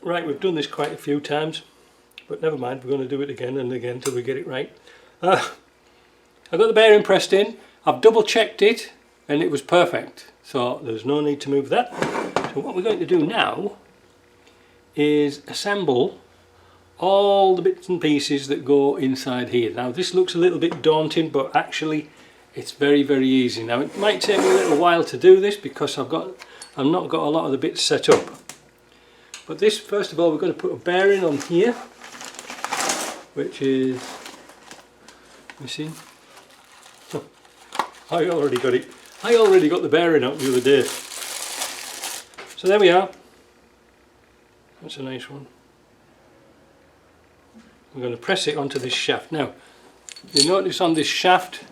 Right, we've done this quite a few times, but never mind, we're going to do it again and again till we get it right. I've got the bearing pressed in, I've double checked it and it was perfect, so there's no need to move that. So what we're going to do now is assemble all the bits and pieces that go inside here. Now this looks a little bit daunting, but actually it's very easy. Now it might take me a little while to do this because I've not got a lot of the bits set up. But this, first of all, we're going to put a bearing on here, which is, let me see. Oh, I already got it. I already got the bearing out the other day. So there we are. That's a nice one. We're going to press it onto this shaft. Now, you notice on this shaft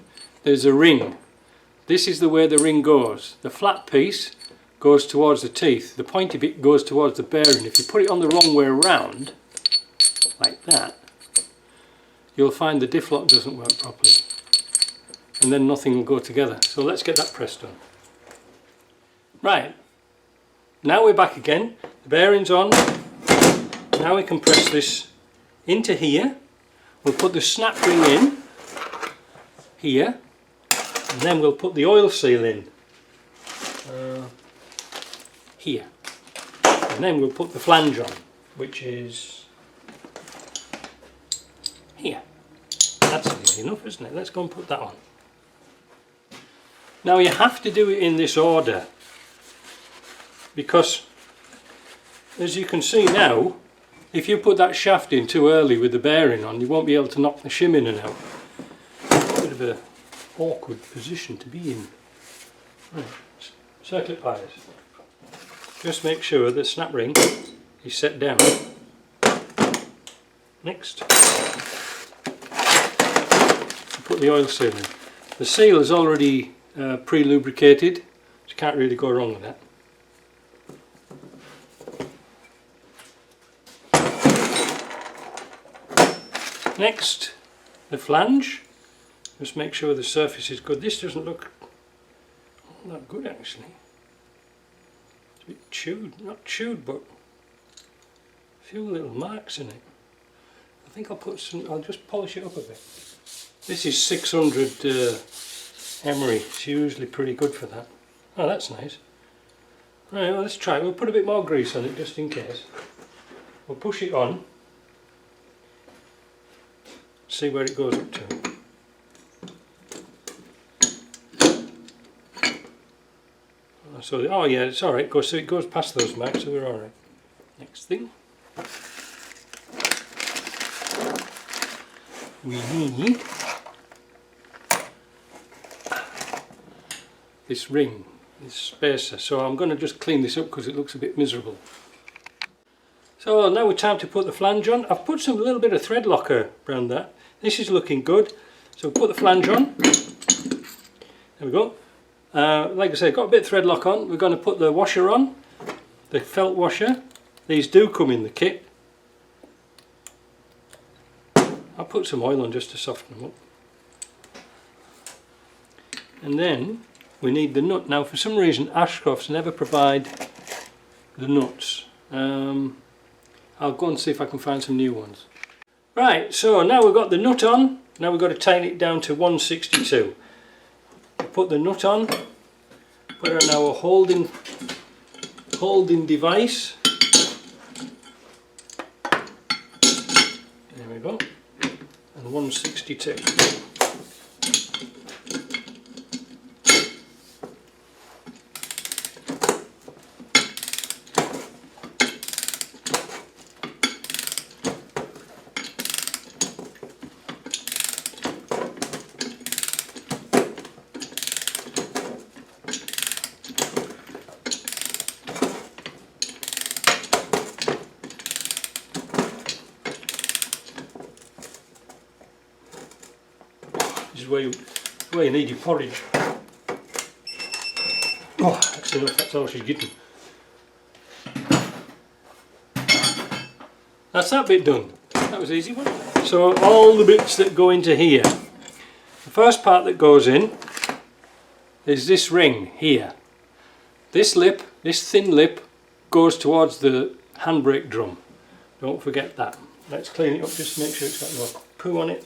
there's a ring. This is the way the ring goes. The flat piece goes towards the teeth. The pointy bit goes towards the bearing. If you put it on the wrong way around, like that, you'll find the diff lock doesn't work properly. And then nothing will go together. So let's get that pressed on. Right, now we're back again. The bearing's on. Now we can press this into here. We'll put the snap ring in here, and then we'll put the oil seal in here, and then we'll put the flange on, which is here. That's easy enough, isn't it? Let's go and put that on. Now you have to do it in this order, because as you can see now, if you put that shaft in too early with the bearing on, you won't be able to knock the shim in and out. Bit of an awkward position to be in. Right, circlip pliers. Just make sure the snap ring is set down. Next, put the oil seal in. The seal is already pre-lubricated, so you can't really go wrong with that. Next, the flange. Just make sure the surface is good. This doesn't look all that good actually. It's a bit chewed, not chewed, but a few little marks in it. I think I'll just polish it up a bit. This is 600 emery. It's usually pretty good for that. Oh, that's nice. Right, well, let's try it. We'll put a bit more grease on it just in case. We'll push it on. See where it goes up to. So, oh yeah, it's alright, so it goes past those marks, so we're alright. Next thing, we need this ring, this spacer. So I'm going to just clean this up because it looks a bit miserable. So now it's time to put the flange on. I've put some little bit of thread locker around that. This is looking good. So put the flange on. There we go. Like I said, got a bit of thread lock on. We're going to put the washer on, the felt washer. These do come in the kit. I'll put some oil on just to soften them up. And then we need the nut. Now for some reason Ashcrofts never provide the nuts. I'll go and see if I can find some new ones. Right, so now we've got the nut on. Now we've got to tighten it down to 162. Put the nut on, put it on our holding device. There we go. And 162. This is where you need your porridge. Oh, that's enough, that's all she's getting. That's that bit done. That was an easy one. So all the bits that go into here. The first part that goes in is this ring here. This lip, this thin lip, goes towards the handbrake drum. Don't forget that. Let's clean it up just to make sure it's got no poo on it.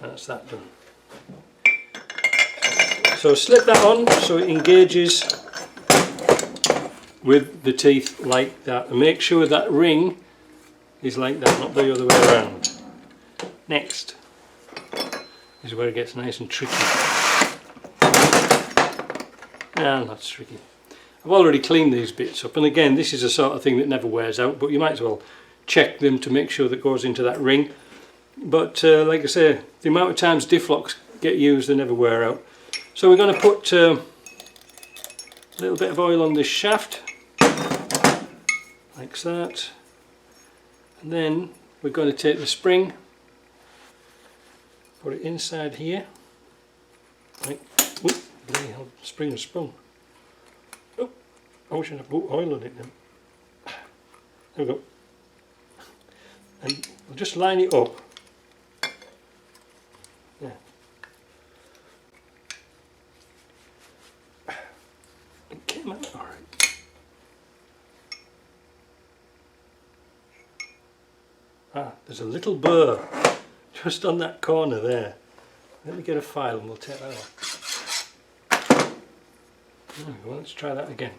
That's that done. So slip that on so it engages with the teeth like that, and make sure that ring is like that, not the other way around. Next is where it gets nice and tricky. And that's tricky. I've already cleaned these bits up, and again this is the sort of thing that never wears out, but you might as well check them to make sure that goes into that ring. But like I say, the amount of times diff locks get used, they never wear out. So we're going to put a little bit of oil on this shaft, like that, and then we're going to take the spring, put it inside here, like, whoop, bloody hell, spring has sprung. Oh, I wish I'd put oil on it then. There we go. And we'll just line it up. Yeah. It came out alright. Ah, there's a little burr just on that corner there. Let me get a file and we'll take that off. There we go, let's try that again.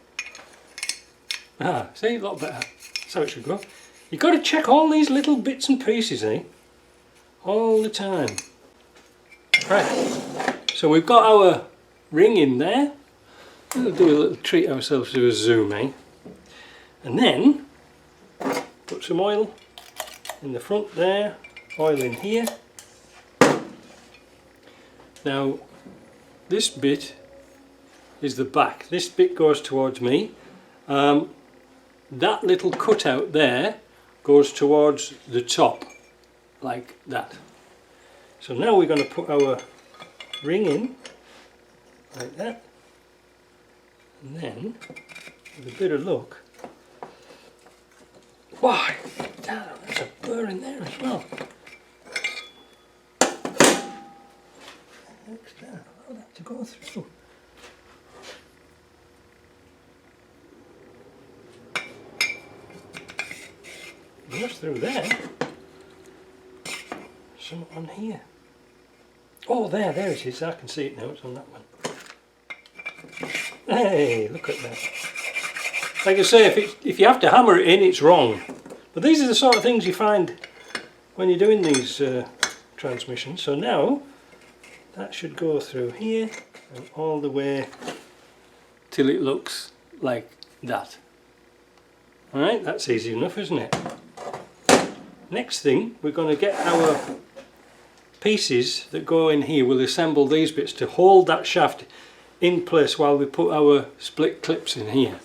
Ah, see, a lot better. That's how it should go. You've got to check all these little bits and pieces, eh? All the time. Right, so we've got our ring in there. We'll do a little treat ourselves to a zoom, eh? And then put some oil in the front there, oil in here. Now this bit is the back. This bit goes towards me. That little cutout there goes towards the top, like that. So now we're going to put our ring in, like that. And then, with a bit of luck, why, damn, there's a burr in there as well. Looks down, allow that to go through. Goes through there. Some on here. Oh, there it is. I can see it now. It's on that one. Hey, look at that. Like I say, if you have to hammer it in, it's wrong. But these are the sort of things you find when you're doing these transmissions. So now that should go through here and all the way till it looks like that. Alright, that's easy enough, isn't it? Next thing, we're going to get our pieces that go in here. We'll assemble these bits to hold that shaft in place while we put our split clips in here.